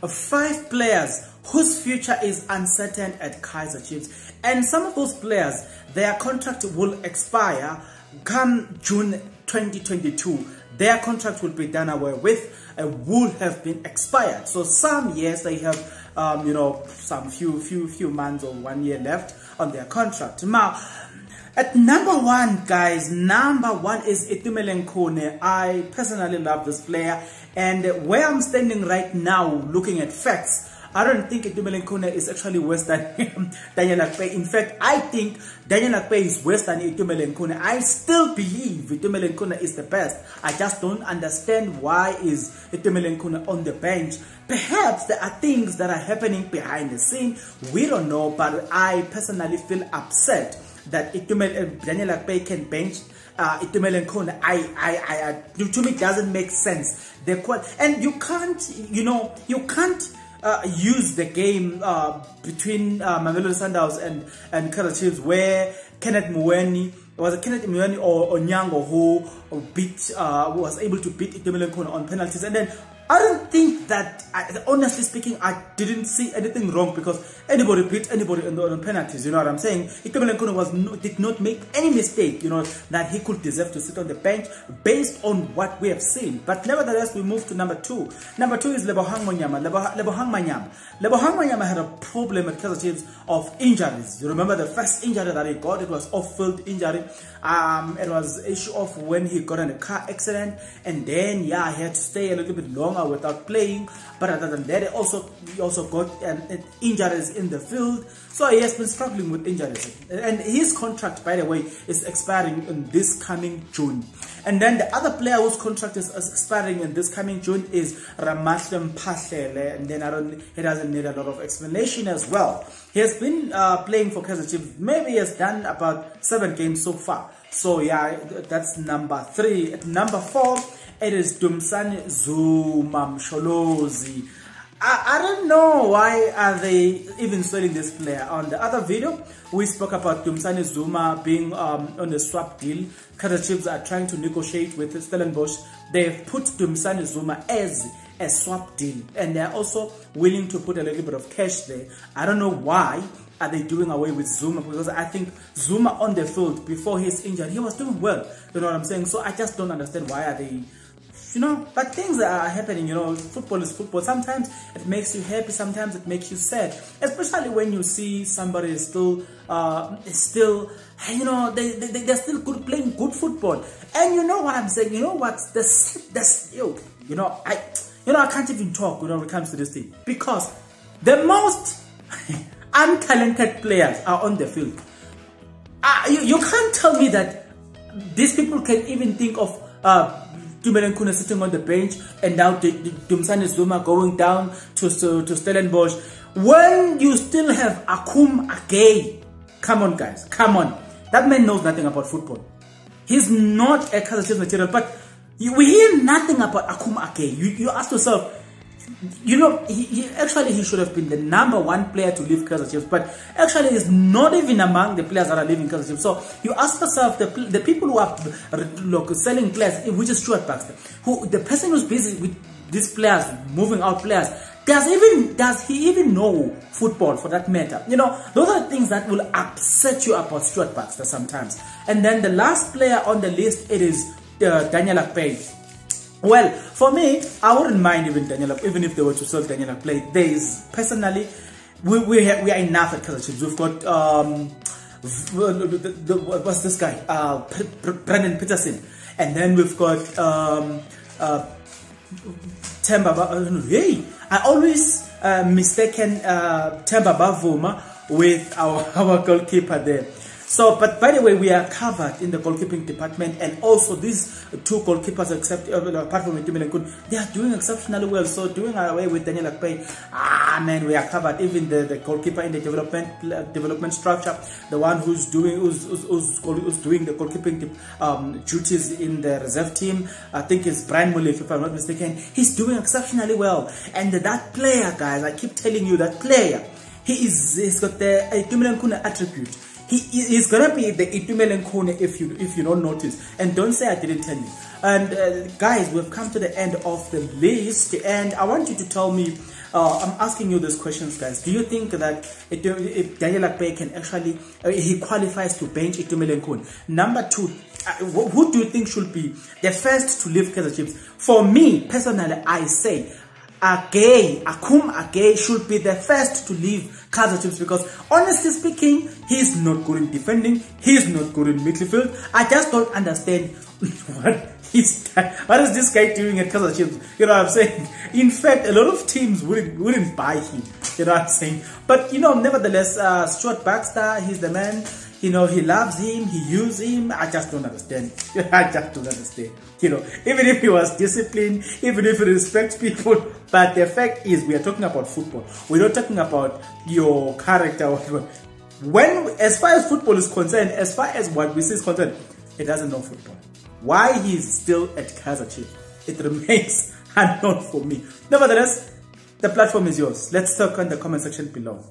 5 players whose future is uncertain at Kaizer Chiefs. And some of those players, their contract will expire come June 2022. Their contract will be done away with and would have been expired. So some years they have, some few months or 1 year left on their contract. Now, at number 1, guys, number 1 is Itumeleng Khune. I personally love this player, and where I'm standing right now, looking at facts, I don't think Itumeleng Khune is actually worse than Daniel Akpeyi. In fact, I think Daniel Akpeyi is worse than Itumeleng Khune. I still believe Itumeleng Khune is the best. I just don't understand why is Itumeleng Khune on the bench. Perhaps there are things that are happening behind the scene. We don't know, but I personally feel upset that Daniel Akpeyi can bench Itumeleng Khune. To me, it doesn't make sense. And you can't use the game between Mamelodi Sundowns and Kaizer Chiefs, where Kenneth Mweni or Onyango who was able to beat Itumeleng Khune on penalties. And then I don't think that, honestly speaking, I didn't see anything wrong because anybody beat anybody on penalties. You know what I'm saying? Itumeleng Khune did not make any mistake, that he could deserve to sit on the bench based on what we have seen. But nevertheless, we move to number 2. Number 2 is Lebohang Manyama. Lebohang Manyama had a problem at Kaizer Chiefs of injuries. You remember the first injury that he got? It was off-field injury. It was an issue of when he got in a car accident, and then he had to stay a little bit longer without playing. But other than that, he also got injuries in the field. So he has been struggling with injuries. And his contract, by the way, is expiring in this coming June. And then the other player whose contract is expiring in this coming June is Ramatlem Pashlele. And then he doesn't need a lot of explanation as well. He has been playing for Kaizer Chiefs. Maybe he has done about 7 games so far. So yeah, that's number 3. At number 4, it is Dumsane Zuma Msholozi. I don't know why are they even selling this player. On the other video, we spoke about Dumsane Zuma being on a swap deal. Kaizer Chiefs are trying to negotiate with Stellenbosch. They've put Dumsane Zuma as a swap deal, and they're also willing to put a little bit of cash there. I don't know why are they doing away with Zuma, because I think Zuma on the field before his injury, he was doing well. You know what I'm saying? So I just don't understand why are they, but things are happening. Football is football. Sometimes it makes you happy, sometimes it makes you sad, especially when you see somebody is still they're still good, playing good football. And you know what I'm saying? You know what? I can't even talk when it comes to this thing, because the most untalented players are on the field. You can't tell me that these people can even think of Itumeleng Khune sitting on the bench and now Dumsane Zuma going down to Stellenbosch when you still have Akum Agay. Come on, guys, come on. That man knows nothing about football. He's not a Kaizer Chiefs material, but we hear nothing about Akum Agay. You ask yourself, he should have been the number 1 player to leave Kaizer Chiefs, but actually he's not even among the players that are leaving Kaizer Chiefs. So you ask yourself, the people who are selling players, which is Stuart Baxter, the person who's busy with these players, moving out players, does he even know football, for that matter? Those are the things that will upset you about Stuart Baxter sometimes. And then the last player on the list, it is Daniel Akpeyi. Well, for me, I wouldn't mind even if they were to sell Daniel Akpeyi. There is, personally, we are enough at Kaizer Chiefs. We've got what's this guy? Brendan Peterson, and then we've got Themba. Hey, I always mistaken Themba Bavuma with our goalkeeper there. So, but by the way, we are covered in the goalkeeping department, and also these 2 goalkeepers, apart from Itumeleng Khune, they are doing exceptionally well. So, doing away with Daniel Akpeyi, man, we are covered. Even the goalkeeper in the development structure, the one who's doing the goalkeeping duties in the reserve team, I think it's Brian Mullif, if I'm not mistaken. He's doing exceptionally well, and that player, guys, I keep telling you, that player, he's got the Itumeleng Khune attribute. He's gonna be the Itumeleng Khune if you don't notice, and don't say I didn't tell you. And guys, we've come to the end of the list, and I want you to tell me I'm asking you these questions, guys. Do you think that if Daniel Akpe can actually, he qualifies to bench Itumeleng Khune? Number two, who do you think should be the first to leave KAIZER Chiefs? For me, personally, I say Akum Agay should be the first to leave KAIZER Chiefs, because honestly speaking, he's not good in defending, he's not good in midfield. I just don't understand what is this guy doing at KAIZER Chiefs? You know what I'm saying? In fact, a lot of teams wouldn't buy him. You know what I'm saying? But you know, nevertheless, Stuart Baxter, he's the man. You know, he loves him, he uses him. I just don't understand. I just don't understand. You know, even if he was disciplined, even if he respects people, but the fact is, we are talking about football. We're not talking about your character or whatever. When, as far as football is concerned, as far as what we see is concerned, he doesn't know football. Why he's still at KAIZER Chiefs, it remains unknown for me. Nevertheless, the platform is yours. Let's talk in the comment section below.